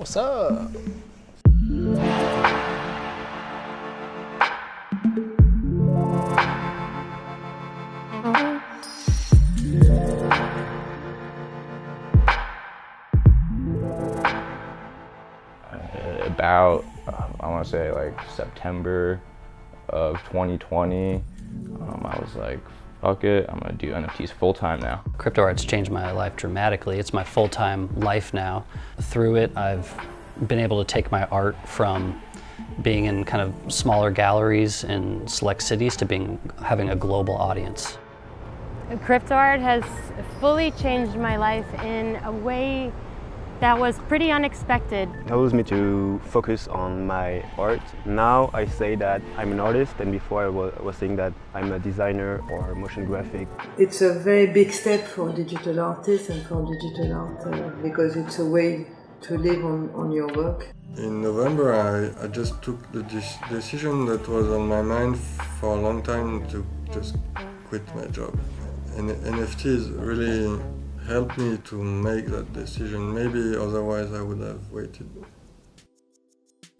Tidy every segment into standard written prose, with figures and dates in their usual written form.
What's up? About, I want to say like September of 2020, I was like, fuck it, I'm gonna do NFTs full time now. Crypto art's changed my life dramatically. It's my full-time life now. Through it, I've been able to take my art from being in kind of smaller galleries in select cities to having a global audience. Crypto art has fully changed my life in a way that was pretty unexpected. It allows me to focus on my art. Now I say that I'm an artist, and before I was saying that I'm a designer or motion graphic. It's a very big step for digital artists and for digital art because it's a way to live on your work. In November, I just took the decision that was on my mind for a long time to just quit my job. And NFTs really helped me to make that decision. Maybe otherwise I would have waited.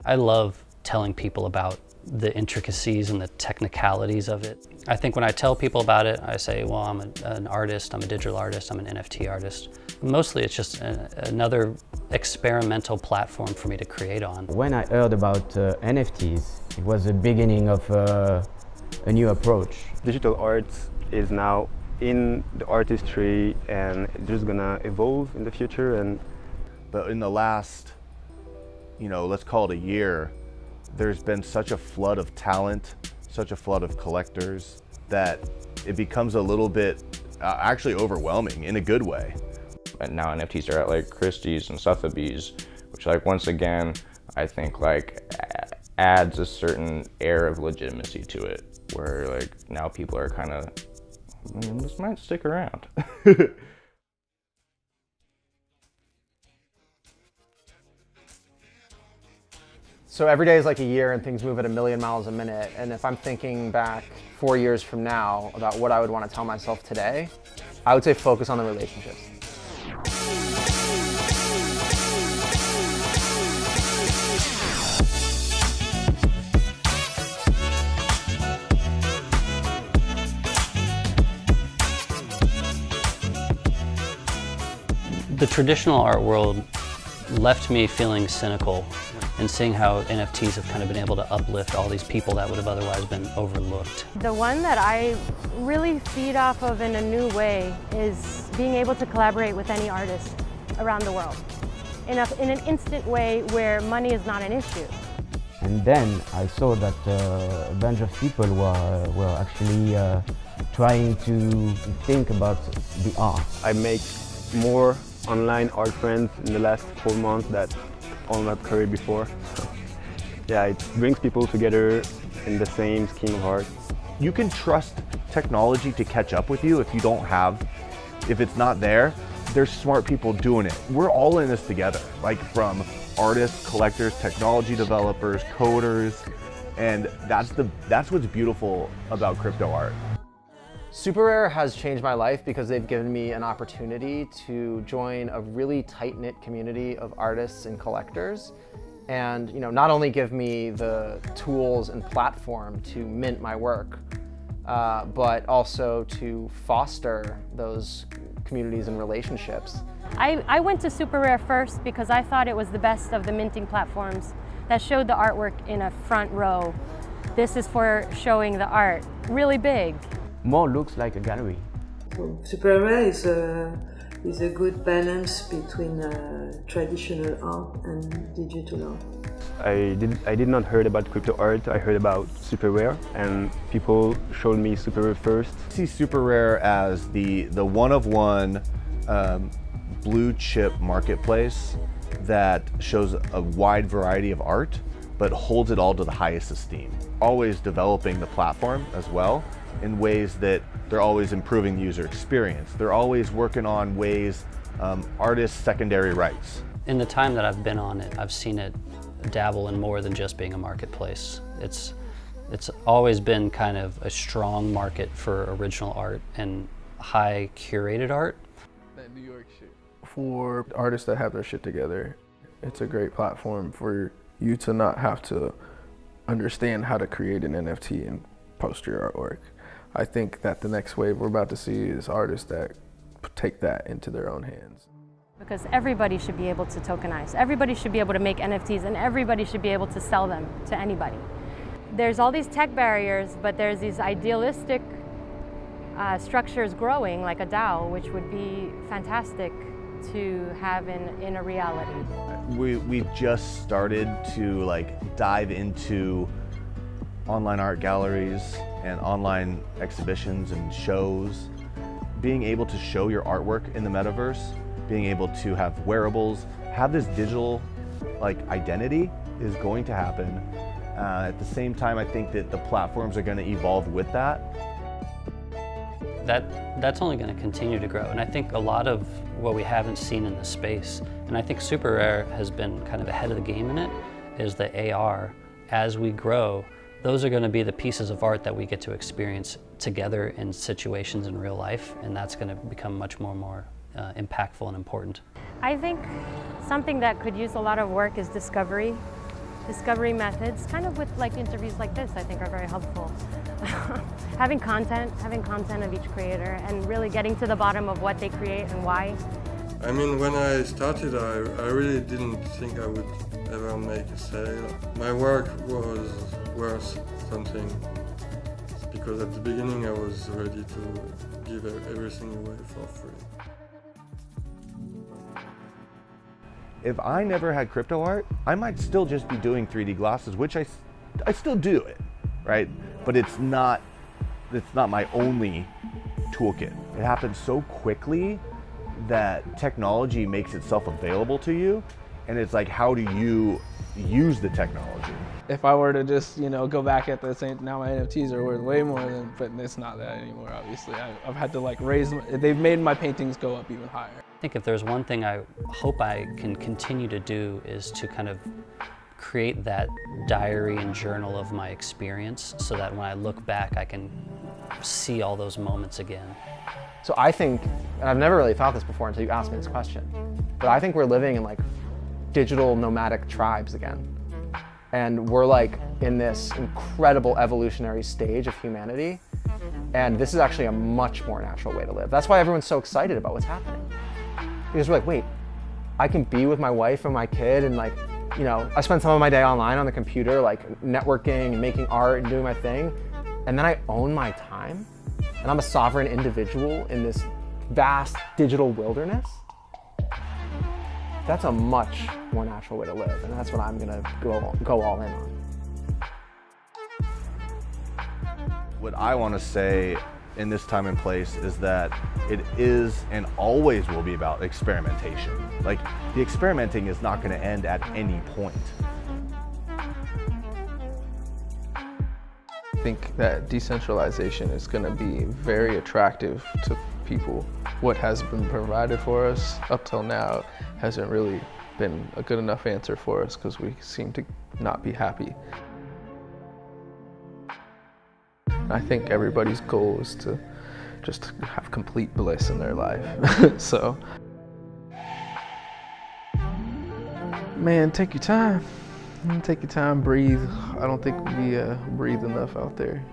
I love telling people about the intricacies and the technicalities of it. I think when I tell people about it, I say, well, I'm an artist, I'm a digital artist, I'm an NFT artist. Mostly it's just another experimental platform for me to create on. When I heard about NFTs, it was the beginning of a new approach. Digital art is now in the artistry and it's just gonna evolve in the future. But in the last, let's call it a year, there's been such a flood of talent, such a flood of collectors that it becomes a little bit actually overwhelming in a good way. And now NFTs are at like Christie's and Sotheby's, which like once again, I think like adds a certain air of legitimacy to it, where like now people are kind of, this might stick around. So every day is like a year and things move at 1,000,000 miles a minute. And if I'm thinking back 4 years from now about what I would want to tell myself today, I would say focus on the relationships. The traditional art world left me feeling cynical and seeing how NFTs have kind of been able to uplift all these people that would have otherwise been overlooked. The one that I really feed off of in a new way is being able to collaborate with any artist around the world in an instant way where money is not an issue. And then I saw that a bunch of people were actually trying to think about the art. I make more online art friends in the last 4 months than all my career before. Yeah, it brings people together in the same scheme of art. You can trust technology to catch up with you if it's not there. There's smart people doing it. We're all in this together, like from artists, collectors, technology developers, coders, and that's what's beautiful about crypto art. SuperRare has changed my life because they've given me an opportunity to join a really tight-knit community of artists and collectors, and not only give me the tools and platform to mint my work, but also to foster those communities and relationships. I went to SuperRare first because I thought it was the best of the minting platforms that showed the artwork in a front row. This is for showing the art, really big. More looks like a gallery. So SuperRare is a good balance between traditional art and digital art. I did not heard about crypto art. I heard about SuperRare, and people showed me SuperRare first. I see SuperRare as the one-of-one blue chip marketplace that shows a wide variety of art, but holds it all to the highest esteem. Always developing the platform as well in ways that they're always improving the user experience. They're always working on ways, artists' secondary rights. In the time that I've been on it, I've seen it dabble in more than just being a marketplace. It's always been kind of a strong market for original art and high curated art. That New York shit. For artists that have their shit together It's a great platform for you to not have to understand how to create an NFT and post your artwork. I think that the next wave we're about to see is artists that take that into their own hands. Because everybody should be able to tokenize. Everybody should be able to make NFTs, and everybody should be able to sell them to anybody. There's all these tech barriers, but there's these idealistic structures growing, like a DAO, which would be fantastic to have in a reality. We've just started to like dive into online art galleries and online exhibitions and shows. Being able to show your artwork in the metaverse, being able to have wearables, have this digital like identity is going to happen. At the same time, I think that the platforms are going to evolve with that. That's only going to continue to grow, and I think a lot of what we haven't seen in the space, and I think SuperRare has been kind of ahead of the game in it, is the AR. As we grow, those are going to be the pieces of art that we get to experience together in situations in real life, and that's going to become much more impactful and important. I think something that could use a lot of work is discovery methods, kind of with like interviews like this, I think are very helpful. having content of each creator and really getting to the bottom of what they create and why. I mean, when I started, I really didn't think I would ever make a sale. My work was worth something because at the beginning I was ready to give everything away for free. If I never had crypto art, I might still just be doing 3D glasses, which I still do it, right? But it's not my only toolkit. It happens so quickly that technology makes itself available to you, and it's like, how do you use the technology? If I were to just, go back at the same, now my NFTs are worth way more but it's not that anymore, obviously. I've had to like they've made my paintings go up even higher. I think if there's one thing I hope I can continue to do is to kind of create that diary and journal of my experience so that when I look back, I can see all those moments again. So I think, and I've never really thought this before until you asked me this question, but I think we're living in like digital nomadic tribes again. And we're like in this incredible evolutionary stage of humanity. And this is actually a much more natural way to live. That's why everyone's so excited about what's happening. Because we're like, wait, I can be with my wife and my kid and like, I spend some of my day online on the computer, like networking and making art and doing my thing. And then I own my time. And I'm a sovereign individual in this vast digital wilderness. That's a much more natural way to live. And that's what I'm gonna go all in on. What I want to say in this time and place is that it is and always will be about experimentation. Like, the experimenting is not going to end at any point. I think that decentralization is going to be very attractive to people. What has been provided for us up till now hasn't really been a good enough answer for us because we seem to not be happy. I think everybody's goal is to just have complete bliss in their life. So, man, take your time. Take your time, breathe. I don't think we breathe enough out there.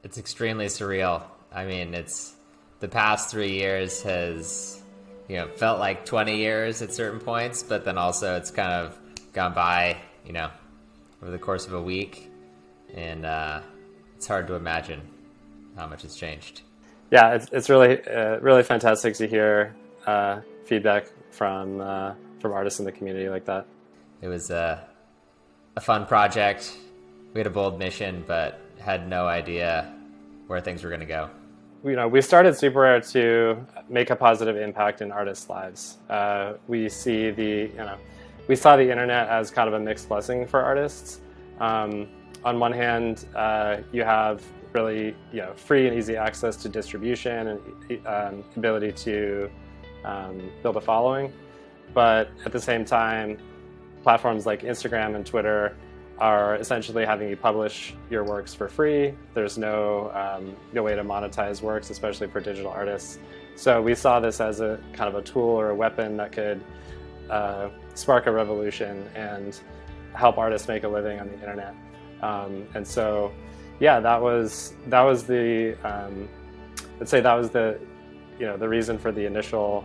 It's extremely surreal. I mean, the past 3 years has, felt like 20 years at certain points, but then also it's kind of gone by, over the course of a week, and it's hard to imagine how much has changed. Yeah, it's really really fantastic to hear feedback from artists in the community like that. It was a fun project. We had a bold mission, but had no idea where things were going to go. We started SuperRare to make a positive impact in artists' lives. We saw the internet as kind of a mixed blessing for artists. On one hand, you have really free and easy access to distribution and ability to build a following. But at the same time, platforms like Instagram and Twitter are essentially having you publish your works for free. There's no way to monetize works, especially for digital artists. So we saw this as a kind of a tool or a weapon that could spark a revolution and help artists make a living on the internet. And so, yeah, that was the I'd say that was the the reason for the initial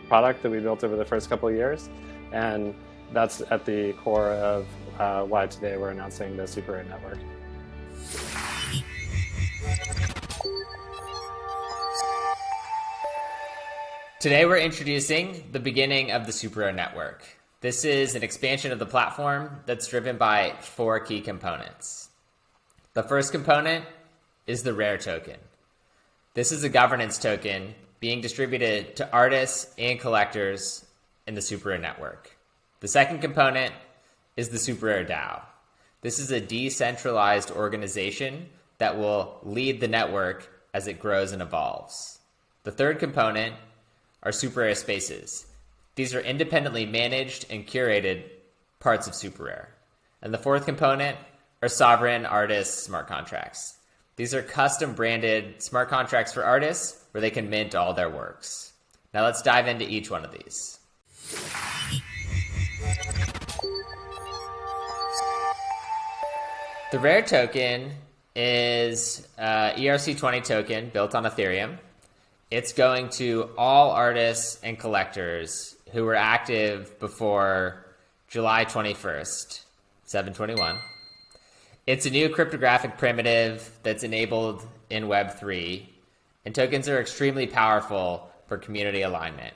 product that we built over the first couple of years, and that's at the core of why today we're announcing the SuperRare network. Today we're introducing the beginning of the SuperRare network. This is an expansion of the platform that's driven by 4 key components. The first component is the Rare token. This is a governance token being distributed to artists and collectors in the SuperRare network. The second component is the SuperRare DAO. This is a decentralized organization that will lead the network as it grows and evolves. The third component are SuperRare spaces. These are independently managed and curated parts of SuperRare. And the fourth component are sovereign artist smart contracts. These are custom branded smart contracts for artists where they can mint all their works. Now let's dive into each one of these. The Rare token is an ERC20 token built on Ethereum. It's going to all artists and collectors who were active before July 21st, 7/21. It's a new cryptographic primitive that's enabled in Web3, and tokens are extremely powerful for community alignment.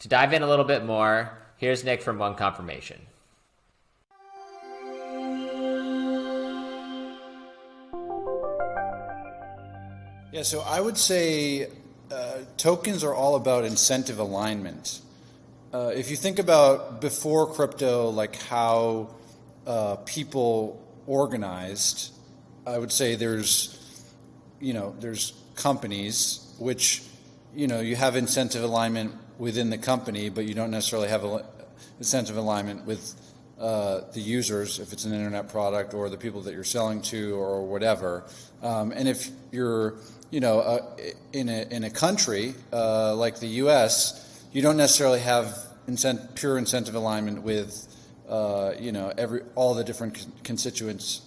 To dive in a little bit more, here's Nick from One Confirmation. Yeah, so I would say tokens are all about incentive alignment. If you think about before crypto, like how people organized, I would say there's companies which, you have incentive alignment within the company, but you don't necessarily have incentive alignment with the users, if it's an internet product, or the people that you're selling to, or whatever. And if you're in a country like the U.S., you don't necessarily have pure incentive alignment with all the different constituents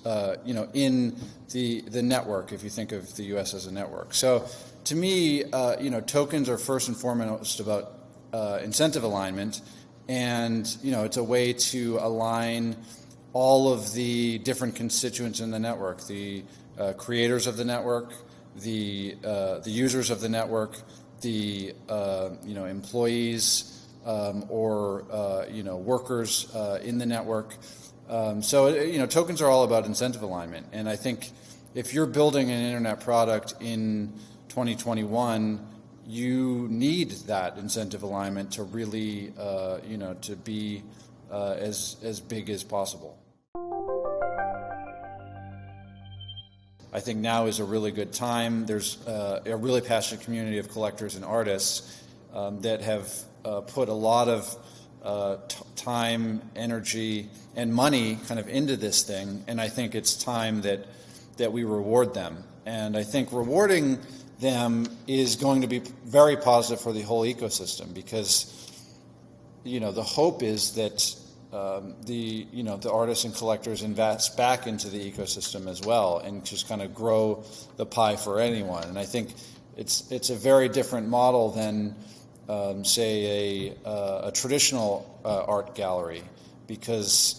in the network, if you think of the U.S. as a network. So to me, tokens are first and foremost about incentive alignment, and it's a way to align all of the different constituents in the network, the creators of the network, the users of the network, the employees or workers in the network. So tokens are all about incentive alignment, and I think if you're building an internet product in 2021, you need that incentive alignment to really to be as big as possible. I think now is a really good time. There's a really passionate community of collectors and artists that have put a lot of time, energy, and money kind of into this thing, and I think it's time that we reward them. And I think rewarding them is going to be very positive for the whole ecosystem, because the hope is that the artists and collectors invest back into the ecosystem as well, and just kind of grow the pie for anyone. And I think it's a very different model than say a traditional art gallery, because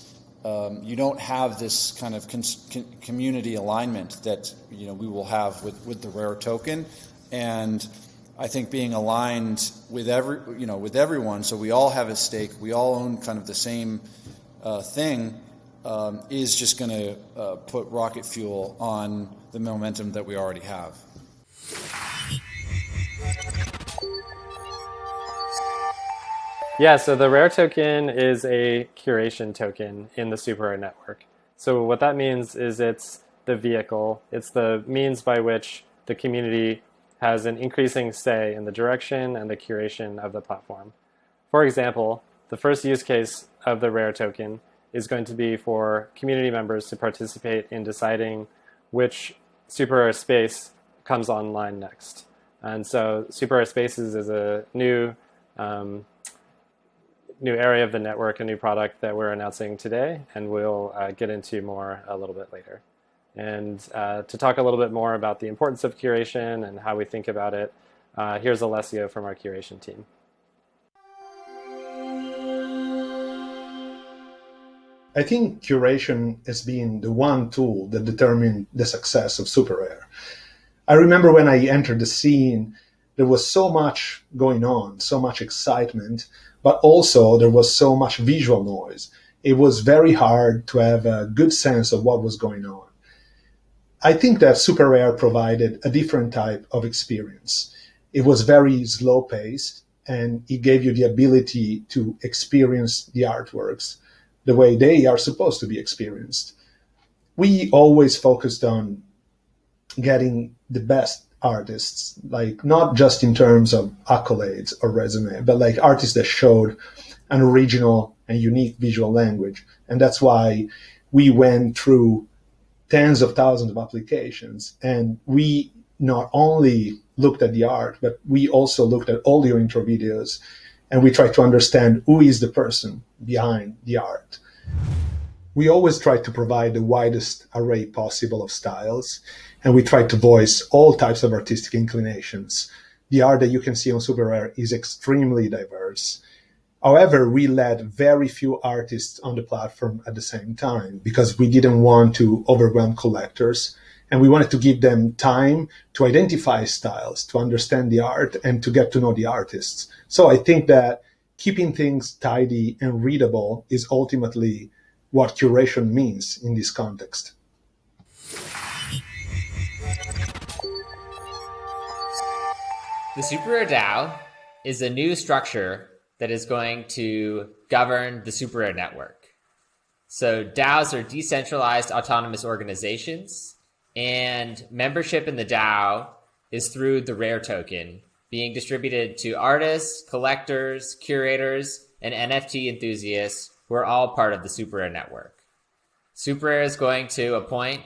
you don't have this kind of community alignment that we will have with the Rare token. And I think being aligned with everyone, so we all have a stake, we all own kind of the same thing, is just going to put rocket fuel on the momentum that we already have. Yeah, so the Rare token is a curation token in the SuperRare network. So what that means is it's the vehicle, it's the means by which the community has an increasing say in the direction and the curation of the platform. For example, the first use case of the Rare token is going to be for community members to participate in deciding which SuperRare space comes online next. And so SuperRare Spaces is a new area of the network, a new product that we're announcing today, and we'll get into more a little bit later. And to talk a little bit more about the importance of curation and how we think about it, here's Alessio from our curation team. I think curation has been the one tool that determined the success of SuperRare. I remember when I entered the scene, there was so much going on, so much excitement, but also there was so much visual noise. It was very hard to have a good sense of what was going on. I think that SuperRare provided a different type of experience. It was very slow-paced, and it gave you the ability to experience the artworks the way they are supposed to be experienced. We always focused on getting the best artists, like not just in terms of accolades or resume, but like artists that showed an original and unique visual language. And that's why we went through tens of thousands of applications, and we not only looked at the art, but we also looked at all your intro videos, and we tried to understand who is the person behind the art. We always tried to provide the widest array possible of styles, and we tried to voice all types of artistic inclinations. The art that you can see on SuperRare is extremely diverse. However, we let very few artists on the platform at the same time because we didn't want to overwhelm collectors, and we wanted to give them time to identify styles, to understand the art, and to get to know the artists. So I think that keeping things tidy and readable is ultimately what curation means in this context. The SuperRare DAO is a new structure that is going to govern the SuperRare network. So DAOs are decentralized autonomous organizations, and membership in the DAO is through the Rare token being distributed to artists, collectors, curators, and NFT enthusiasts who are all part of the SuperRare network. SuperRare is going to appoint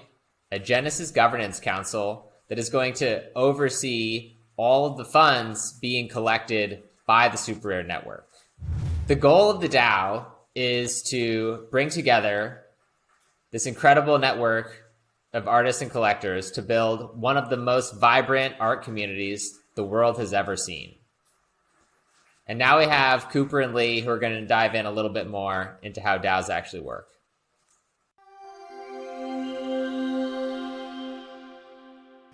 a Genesis Governance Council that is going to oversee all of the funds being collected by the SuperRare network. The goal of the DAO is to bring together this incredible network of artists and collectors to build one of the most vibrant art communities the world has ever seen. And now we have Cooper and Lee who are going to dive in a little bit more into how DAOs actually work.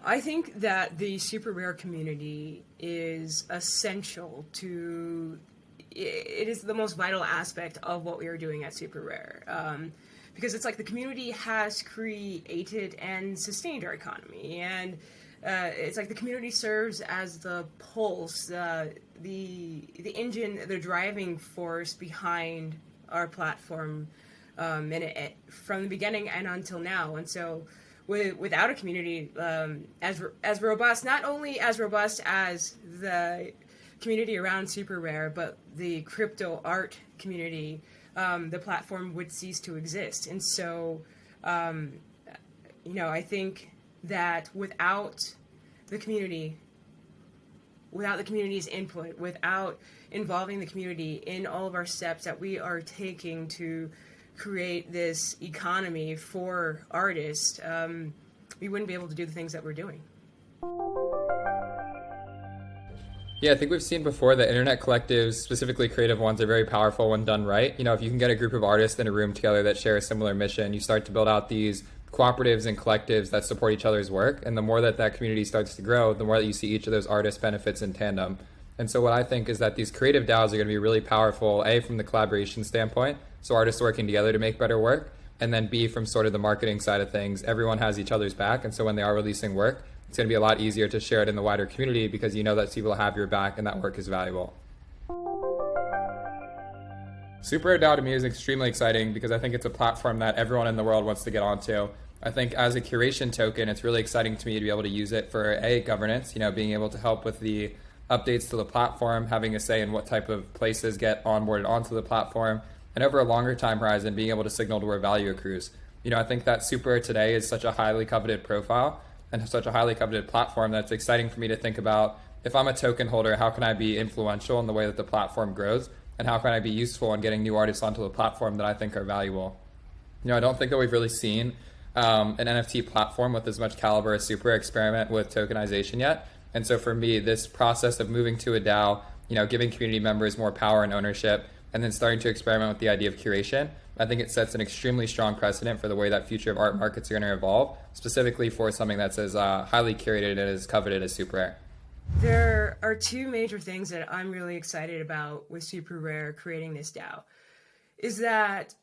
I think that the SuperRare community is essential to, it is the most vital aspect of what we are doing at SuperRare. Because it's like the community has created and sustained our economy. And it's like the community serves as the pulse, the engine, the driving force behind our platform from the beginning and until now. And so without a community as robust, not only as robust as the community around SuperRare, but the crypto art community, the platform would cease to exist. And so, I think that without the community's input, without involving the community in all of our steps that we are taking to create this economy for artists, we wouldn't be able to do the things that we're doing. Yeah, I think we've seen before that internet collectives, specifically creative ones, are very powerful when done right. If you can get a group of artists in a room together that share a similar mission, you start to build out these cooperatives and collectives that support each other's work. And the more that community starts to grow, the more that you see each of those artists benefits in tandem. And so what I think is that these creative DAOs are going to be really powerful, A, from the collaboration standpoint, so artists working together to make better work, and then B, from sort of the marketing side of things, everyone has each other's back. And so when they are releasing work, it's going to be a lot easier to share it in the wider community because you know that people have your back and that work is valuable. SuperRare DAO to me is extremely exciting because I think it's a platform that everyone in the world wants to get onto. I think as a curation token, it's really exciting to me to be able to use it for governance, being able to help with the updates to the platform, having a say in what type of places get onboarded onto the platform, and over a longer time horizon, being able to signal to where value accrues. I think that SuperRare today is such a highly coveted profile and such a highly coveted platform that's exciting for me to think about. If I'm a token holder, how can I be influential in the way that the platform grows? And how can I be useful in getting new artists onto the platform that I think are valuable? I don't think that we've really seen an NFT platform with as much caliber as SuperRare experiment with tokenization yet. And so for me, this process of moving to a DAO, giving community members more power and ownership, and then starting to experiment with the idea of curation, I think it sets an extremely strong precedent for the way that future of art markets are going to evolve, specifically for something that's as highly curated and as coveted as SuperRare. There are two major things that I'm really excited about with SuperRare creating this DAO. Is that,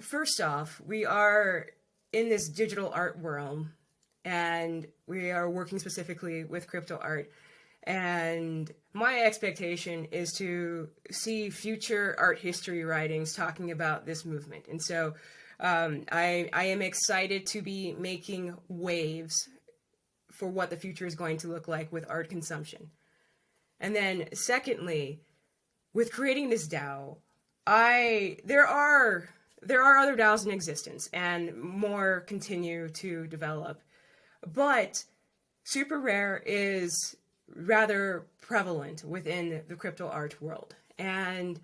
first off, we are in this digital art world, and we are working specifically with crypto art. And my expectation is to see future art history writings talking about this movement. And so I am excited to be making waves for what the future is going to look like with art consumption. And then secondly, with creating this DAO, there are other DAOs in existence, and more continue to develop. But SuperRare is rather prevalent within the crypto art world. And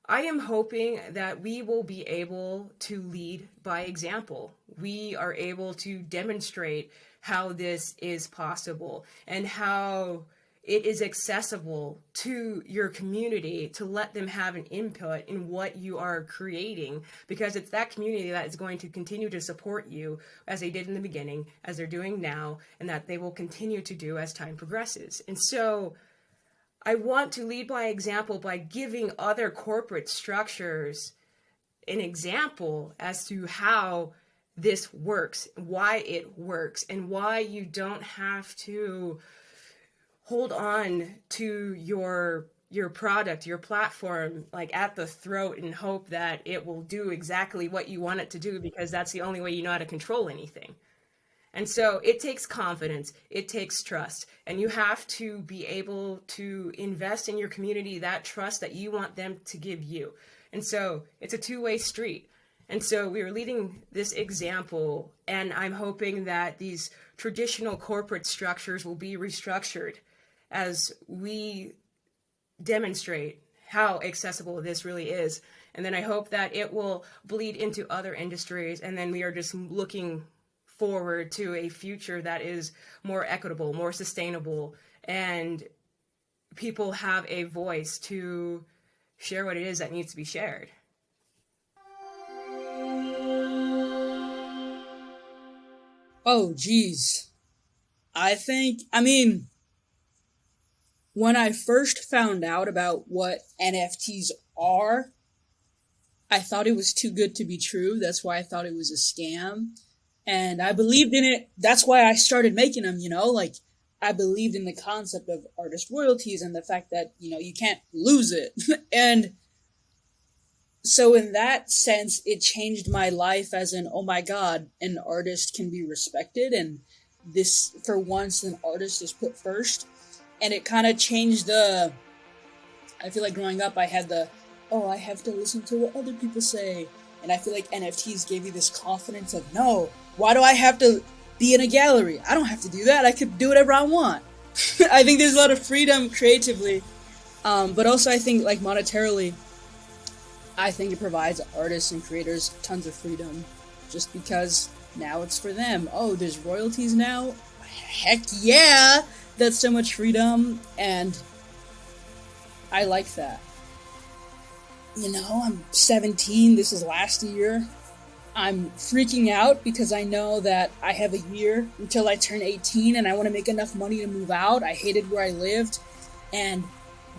I am hoping that we will be able to lead by example. We are able to demonstrate how this is possible and how it is accessible to your community to let them have an input in what you are creating, because it's that community that is going to continue to support you as they did in the beginning, as they're doing now, and that they will continue to do as time progresses. And so I want to lead by example by giving other corporate structures an example as to how this works, why it works, and why you don't have to hold on to your product, your platform, like at the throat and hope that it will do exactly what you want it to do, because that's the only way you know how to control anything. And so it takes confidence, it takes trust, and you have to be able to invest in your community that trust that you want them to give you. And so it's a two-way street. And so we are leading this example, and I'm hoping that these traditional corporate structures will be restructured as we demonstrate how accessible this really is. And then I hope that it will bleed into other industries, and then we are just looking forward to a future that is more equitable, more sustainable, and people have a voice to share what it is that needs to be shared. Oh, geez. When I first found out about what NFTs are, I thought it was too good to be true. That's why I thought it was a scam. And I believed in it. That's why I started making them, I believed in the concept of artist royalties and the fact that, you can't lose it. And so in that sense, it changed my life as in, oh my God, an artist can be respected. And this, for once, an artist is put first. And it kind of changed I feel like growing up, I had I have to listen to what other people say. And I feel like NFTs gave you this confidence of, no, why do I have to be in a gallery? I don't have to do that. I could do whatever I want. I think there's a lot of freedom creatively. But also I think like monetarily, I think it provides artists and creators tons of freedom just because now it's for them. Oh, there's royalties now? Heck yeah! That's so much freedom, and I like that. I'm 17, this is last year. I'm freaking out because I know that I have a year until I turn 18 and I want to make enough money to move out. I hated where I lived, and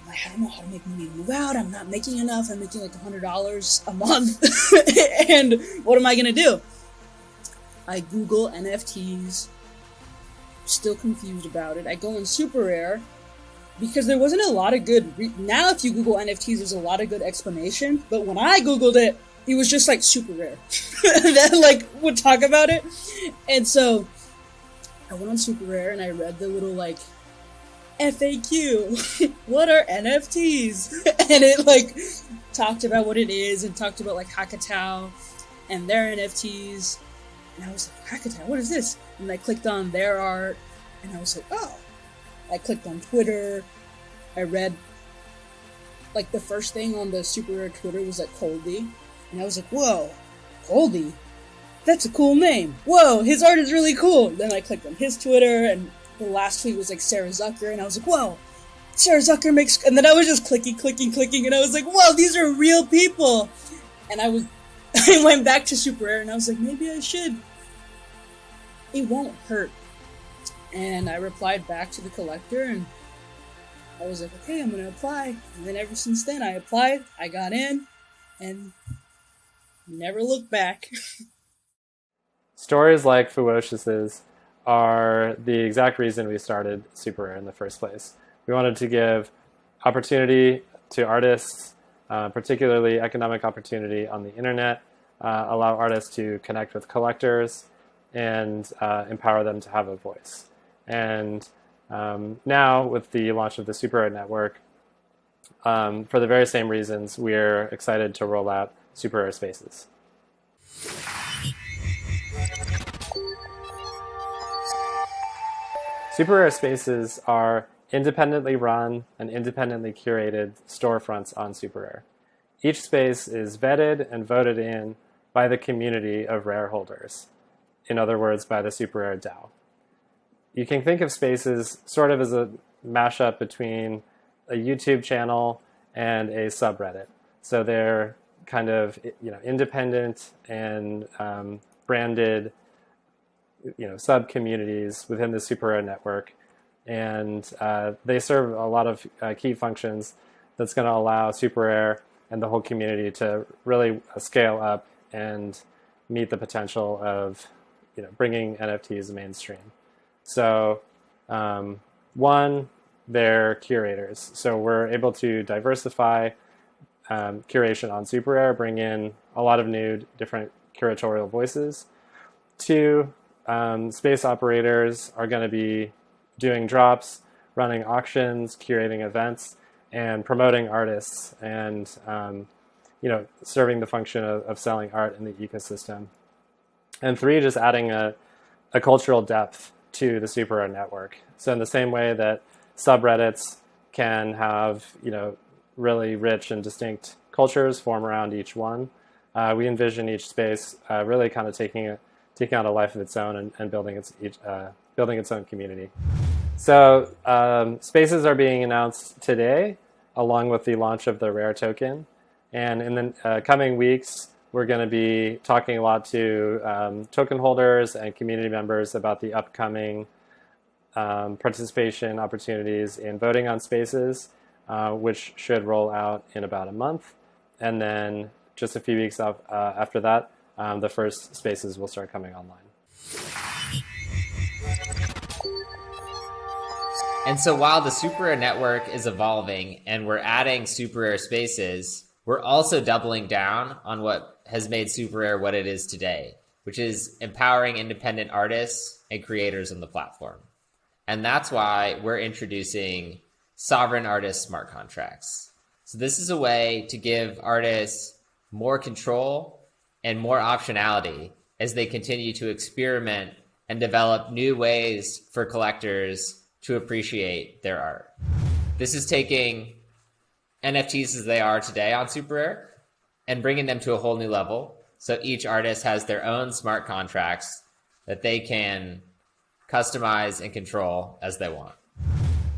I'm like, I don't know how to make money to move out. I'm not making enough. I'm making like $100 a month. And what am I going to do? I Google NFTs, still confused about it. I go in SuperRare because there wasn't a lot of good... Now if you Google NFTs, there's a lot of good explanation. But when I Googled it, it was just like SuperRare. That would talk about it. And so I went on SuperRare and I read the little FAQ, what are NFTs? And it like talked about what it is and talked about like Hakatao and their NFTs. And I was like, Hakatao, what is this? And I clicked on their art and I was like, oh. I clicked on Twitter. I read like the first thing on the SuperRare Twitter was like Coldy. And I was like, whoa, Coldy? That's a cool name. Whoa, his art is really cool. Then I clicked on his Twitter and the last tweet was like Sarah Zucker, and I was like, whoa, Sarah Zucker makes, and then I was just clicking, and I was like, whoa, these are real people. And I went back to SuperRare, and I was like, maybe I should. It won't hurt. And I replied back to the collector, and I was like, okay, I'm gonna apply. And then ever since then, I applied, I got in, and never looked back. Stories like Fuoshis's are the exact reason we started SuperRare in the first place. We wanted to give opportunity to artists, particularly economic opportunity on the internet, allow artists to connect with collectors, and empower them to have a voice. And now, with the launch of the SuperRare network, for the very same reasons, we're excited to roll out SuperRare Spaces. SuperRare Spaces are independently run and independently curated storefronts on SuperRare. Each space is vetted and voted in by the community of rare holders. In other words, by the SuperRare DAO. You can think of Spaces sort of as a mashup between a YouTube channel and a subreddit. So they're kind of, independent and branded, sub-communities within the SuperRare network. And they serve a lot of key functions that's going to allow SuperRare and the whole community to really scale up and meet the potential of, bringing NFTs mainstream. So one, they're curators. So we're able to diversify curation on SuperRare, bring in a lot of new different curatorial voices. Two, space operators are going to be doing drops, running auctions, curating events, and promoting artists, and serving the function of selling art in the ecosystem. And three, just adding a cultural depth to the SuperRare network. So in the same way that subreddits can have really rich and distinct cultures form around each one, we envision each space really kind of taking on a life of its own and building its own community. So spaces are being announced today, along with the launch of the Rare token. And in the coming weeks, we're going to be talking a lot to token holders and community members about the upcoming participation opportunities in voting on spaces, which should roll out in about a month. And then just a few weeks after that, the first spaces will start coming online. And so while the SuperRare network is evolving and we're adding SuperRare spaces, we're also doubling down on what has made SuperRare what it is today, which is empowering independent artists and creators on the platform. And that's why we're introducing sovereign artist smart contracts. So this is a way to give artists more control and more optionality as they continue to experiment and develop new ways for collectors to appreciate their art. This is taking NFTs as they are today on SuperRare and bringing them to a whole new level. So each artist has their own smart contracts that they can customize and control as they want.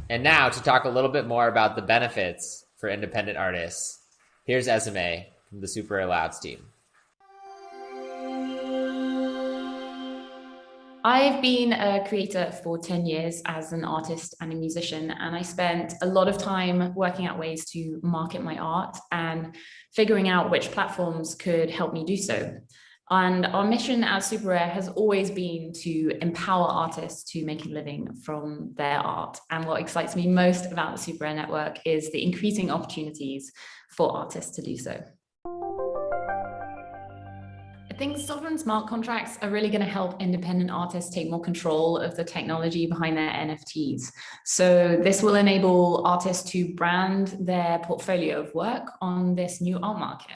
And now to talk a little bit more about the benefits for independent artists, here's Esme from the SuperRare Labs team. I've been a creator for 10 years as an artist and a musician, and I spent a lot of time working out ways to market my art and figuring out which platforms could help me do so. And our mission at SuperRare has always been to empower artists to make a living from their art. And what excites me most about the SuperRare network is the increasing opportunities for artists to do so. I think sovereign smart contracts are really going to help independent artists take more control of the technology behind their NFTs. So this will enable artists to brand their portfolio of work on this new art market.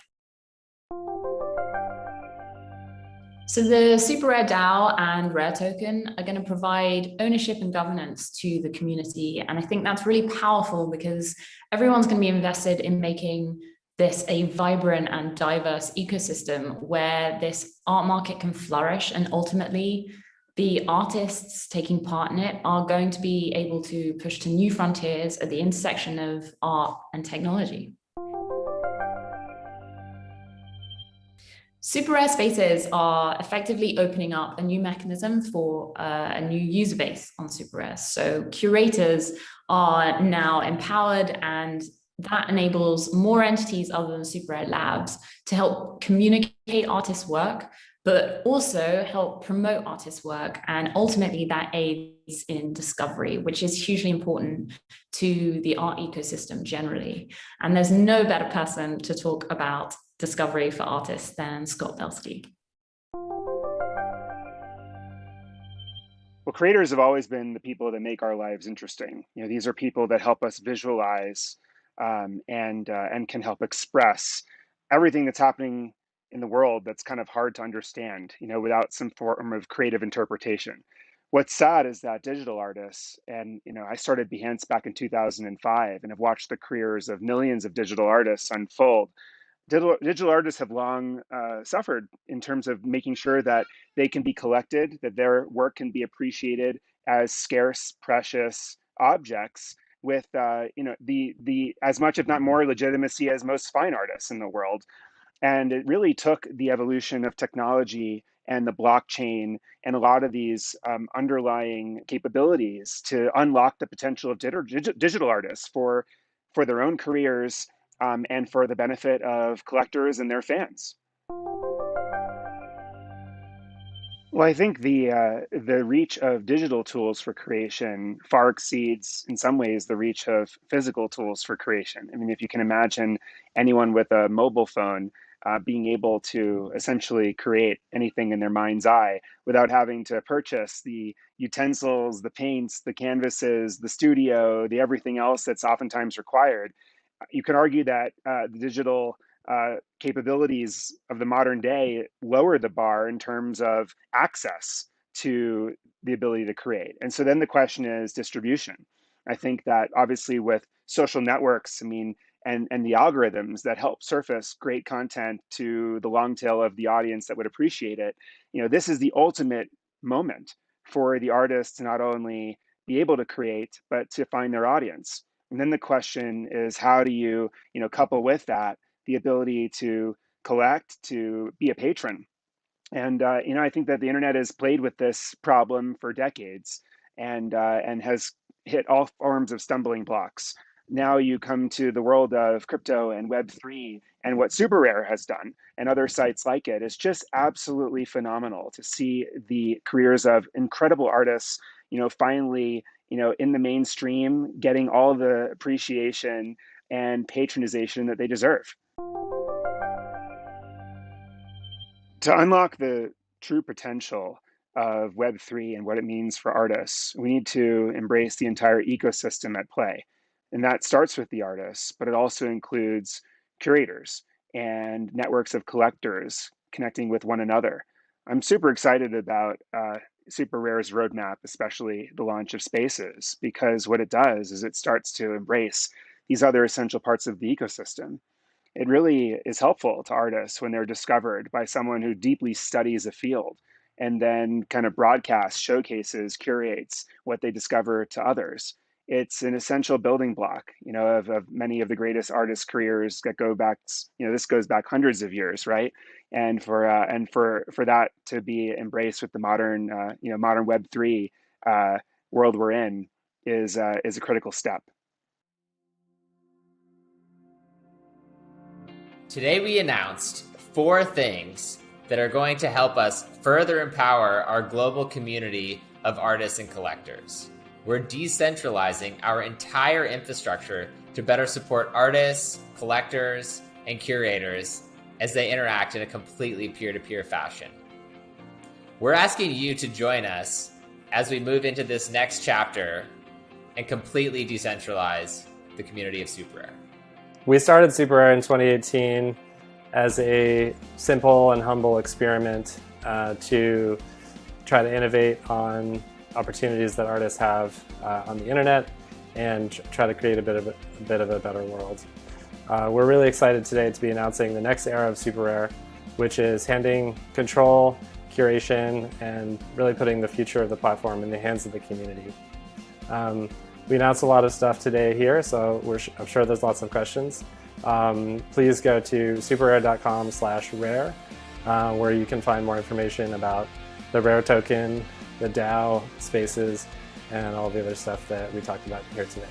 So the SuperRare DAO and Rare Token are going to provide ownership and governance to the community. And I think that's really powerful because everyone's going to be invested in making this a vibrant and diverse ecosystem where this art market can flourish, and ultimately the artists taking part in it are going to be able to push to new frontiers at the intersection of art and technology. SuperRare spaces are effectively opening up a new mechanism for a new user base on SuperRare. So curators are now empowered, and that enables more entities other than SuperRare Labs to help communicate artists' work, but also help promote artists' work. And ultimately that aids in discovery, which is hugely important to the art ecosystem generally. And there's no better person to talk about discovery for artists than Scott Belsky. Well, creators have always been the people that make our lives interesting. You know, these are people that help us visualize and can help express everything that's happening in the world that's kind of hard to understand, you know, without some form of creative interpretation. What's sad is that digital artists, and you know, I started Behance back in 2005 and have watched the careers of millions of digital artists unfold. Digital artists have long suffered in terms of making sure that they can be collected, that their work can be appreciated as scarce, precious objects with you know, the as much, if not more, legitimacy as most fine artists in the world. And it really took the evolution of technology and the blockchain and a lot of these underlying capabilities to unlock the potential of digital artists for their own careers and for the benefit of collectors and their fans. Well, I think the reach of digital tools for creation far exceeds, in some ways, the reach of physical tools for creation. I mean, if you can imagine anyone with a mobile phone being able to essentially create anything in their mind's eye without having to purchase the utensils, the paints, the canvases, the studio, the everything else that's oftentimes required, you can argue that the digital capabilities of the modern day lower the bar in terms of access to the ability to create. And so then the question is distribution. I think that obviously with social networks, I mean, and the algorithms that help surface great content to the long tail of the audience that would appreciate it, you know, this is the ultimate moment for the artist to not only be able to create, but to find their audience. And then the question is, how do you, you know, couple with that the ability to collect, to be a patron? And you know, I think that the internet has played with this problem for decades and has hit all forms of stumbling blocks. Now you come to the world of crypto and Web3 and what SuperRare has done and other sites like it. It's just absolutely phenomenal to see the careers of incredible artists, you know, finally, you know, in the mainstream, getting all the appreciation and patronization that they deserve. To unlock the true potential of Web3 and what it means for artists, we need to embrace the entire ecosystem at play. And that starts with the artists, but it also includes curators and networks of collectors connecting with one another. I'm super excited about SuperRare's roadmap, especially the launch of Spaces, because what it does is it starts to embrace these other essential parts of the ecosystem. It really is helpful to artists when they're discovered by someone who deeply studies a field and then kind of broadcasts, showcases, curates what they discover to others. It's an essential building block, you know, of many of the greatest artist careers that go back, you know, this goes back hundreds of years, right? And for that to be embraced with the modern, you know, modern Web3 world we're in is a critical step. Today we announced 4 things that are going to help us further empower our global community of artists and collectors. We're decentralizing our entire infrastructure to better support artists, collectors, and curators as they interact in a completely peer-to-peer fashion. We're asking you to join us as we move into this next chapter and completely decentralize the community of SuperRare. We started SuperRare in 2018 as a simple and humble experiment to try to innovate on opportunities that artists have on the internet and try to create a bit of a better world. We're really excited today to be announcing the next era of SuperRare, which is handing control, curation, and really putting the future of the platform in the hands of the community. We announced a lot of stuff today here, so I'm sure there's lots of questions. Please go to superrare.com/rare, where you can find more information about the Rare token, the DAO spaces, and all the other stuff that we talked about here today.